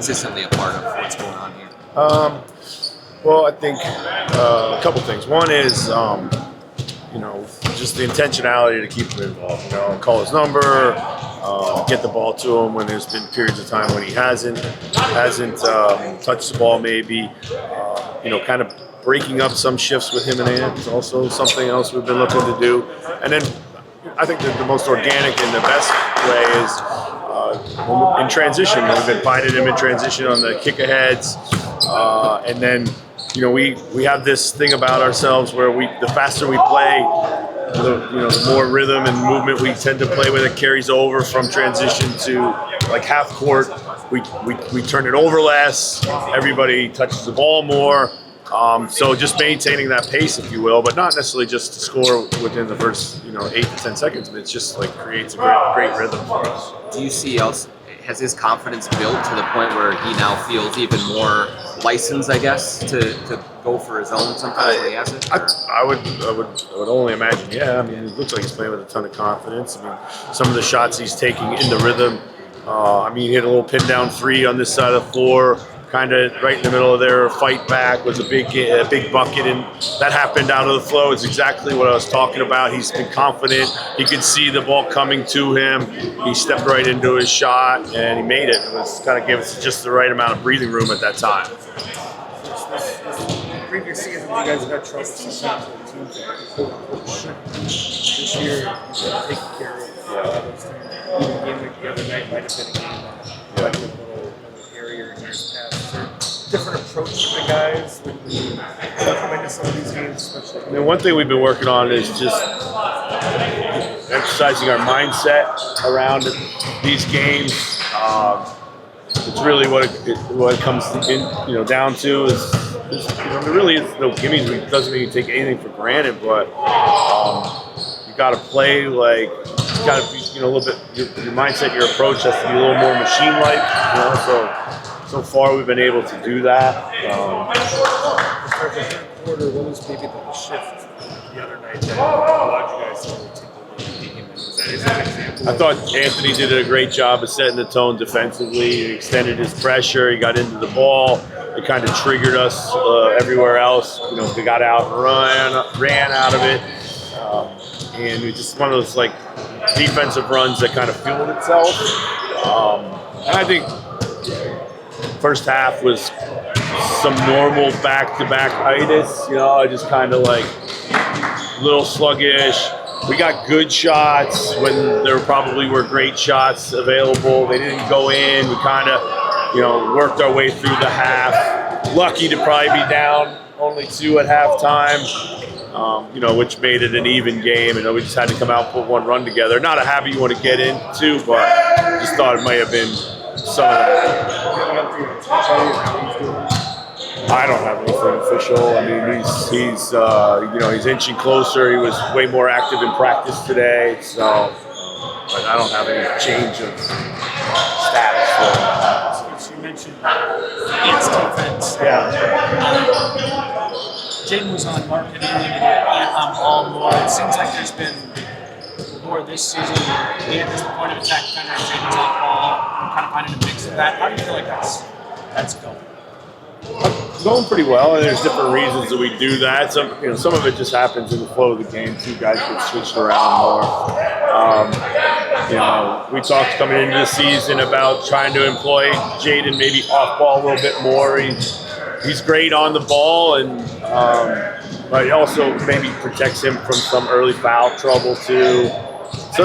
consistently a part of what's going on here? Well, I think a couple things. One is, just the intentionality to keep him involved. Call his number, get the ball to him when there's been periods of time when he hasn't touched the ball. Maybe, kind of breaking up some shifts with him and Ant is also something else we've been looking to do. And then I think that the most organic and the best way is in transition. We've been finding him in transition on the kick-aheads, and then. We have this thing about ourselves where the faster we play, the more rhythm and movement we tend to play with. It carries over from transition to like half court. We turn it over less. Everybody touches the ball more. So just maintaining that pace, if you will, but not necessarily just to score within the first 8 to 10 seconds. But it's just like creates a great rhythm for us. Do you see has his confidence built to the point where he now feels even more licensed, I guess, to go for his own sometimes when he has it? I would only imagine, yeah. I mean, it looks like he's playing with a ton of confidence. I mean, some of the shots he's taking in the rhythm. He hit a little pin down three on this side of the floor, kind of right in the middle of their fight back, was a big bucket, and that happened out of the flow. It's exactly what I was talking about. He's been confident. He could see the ball coming to him. He stepped right into his shot, and he made it. It was kind of gave us just the right amount of breathing room at that time. Previous seasons, you guys have had trouble sometimes with teams that this year, taking care of those things. Even a game like the other night might have been a game that might have been a little hairier in years past. Is there a different approach to the guys when you come into some of these games, especially? I mean, one thing we've been working on is just exercising our mindset around these games. It's really what it comes down to is there really is no gimmies. It doesn't mean you take anything for granted, but you got to play like you got to be a little bit. Your mindset, your approach has to be a little more machine-like. So far we've been able to do that. The third quarter, what was maybe the shift the other night that allowed you guys to take the lead? Is that an example? I thought Anthony did a great job of setting the tone defensively. He extended his pressure. He got into the ball. It kind of triggered us everywhere else. We got out and ran out of it. And it was just one of those like defensive runs that kind of fueled itself. And I think first half was some normal back-to-back-itis. Just kind of like a little sluggish. We got good shots when there probably were great shots available. They didn't go in. We kind of, worked our way through the half. Lucky to probably be down only 2 at halftime, which made it an even game. And we just had to come out and put one run together. Not a habit you want to get into, but just thought it might have been some of that. I don't have anything official. I mean, he's inching closer. He was way more active in practice today, so but I don't have any change of status for him. So you mentioned Ant's defense. Yeah. Jaden was on market all more. It seems like there's been more this season. Ant is the point of attack defender, Jaden's on ball, kind of finding a mix of that. How do you feel like that's going? Going pretty well, and there's different reasons that we do that. Some of it just happens in the flow of the game. 2 guys get switched around more. We talked coming into the season about trying to employ Jaden maybe off ball a little bit more. He's great on the ball, and but he also maybe protects him from some early foul trouble too. So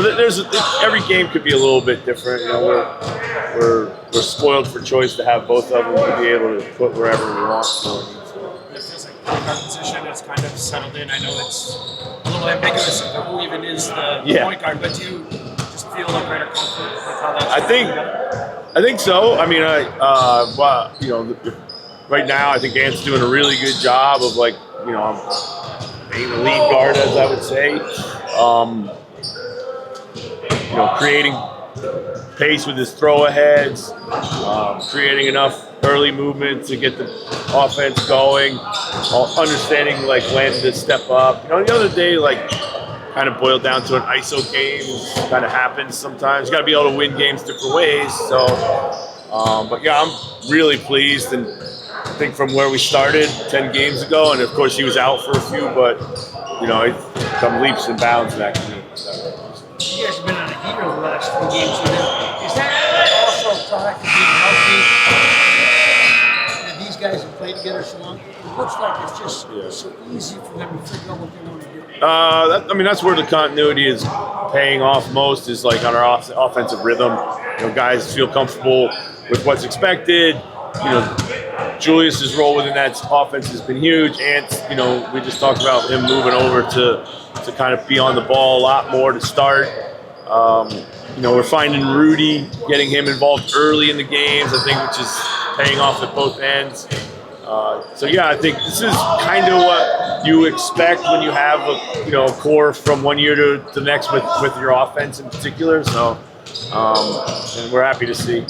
every game could be a little bit different. We're spoiled for choice to have both of them to be able to put wherever we want. It feels like the guard position has kind of settled in. I know it's a little ambiguous of who even is the point guard, but do you just feel a greater comfort with how that's I think so. I mean, right now I think Ant's doing a really good job of being the lead guard, as I would say. Creating pace with his throw-aheads, creating enough early movement to get the offense going, understanding when to step up. The other day, kind of boiled down to an ISO game. Kind of happens sometimes. You got to be able to win games different ways. So, But yeah, I'm really pleased, and I think from where we started 10 games ago, and of course he was out for a few, but it's come leaps and bounds in that community. You guys have been on a heater the last 3 games. Is that also a product of being healthy? And these guys have played together so long. It looks like it's just so easy for them to figure out what they want to do. That's where the continuity is paying off most, is like on our offensive rhythm. Guys feel comfortable with what's expected. Julius's role within that offense has been huge. And, we just talked about him moving over to kind of be on the ball a lot more to start. We're finding Rudy, getting him involved early in the games, I think, which is paying off at both ends. I think this is kind of what you expect when you have a core from one year to the next with your offense in particular. So, and we're happy to see.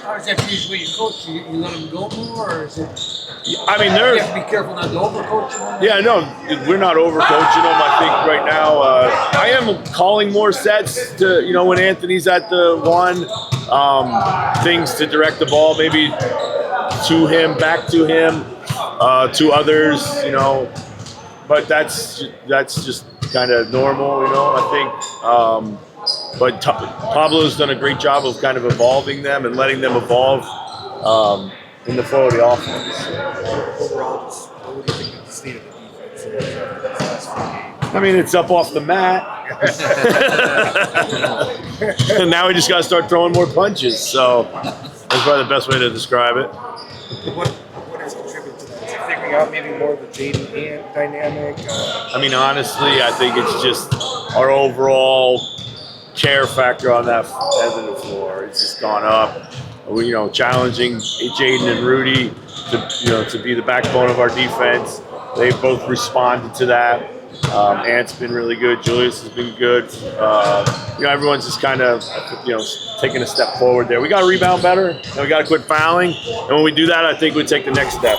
How is that usually you coach? You let them go more, or is it? You there's. have to be careful not to overcoach them. Yeah, no, we're not overcoaching them. I think right now I am calling more sets to when Anthony's at the one, things to direct the ball maybe to him, back to him, to others. But that's just kind of normal. I think. But Pablo's done a great job of kind of evolving them and letting them evolve in the flow of the offense. Overall, what do you think of the state of the defense after these last few games? It's up off the mat. And now we just got to start throwing more punches. So that's probably the best way to describe it. What has contributed to that? Is it figuring out maybe more of the Jaden dynamic? Honestly, I think it's just our overall care factor on that end of the floor. It's just gone up. Challenging Jaden and Rudy to be the backbone of our defense. They both responded to that. Ant's been really good. Julius has been good. Everyone's just kind of taking a step forward there. We got to rebound better, and we got to quit fouling. And when we do that, I think we take the next step.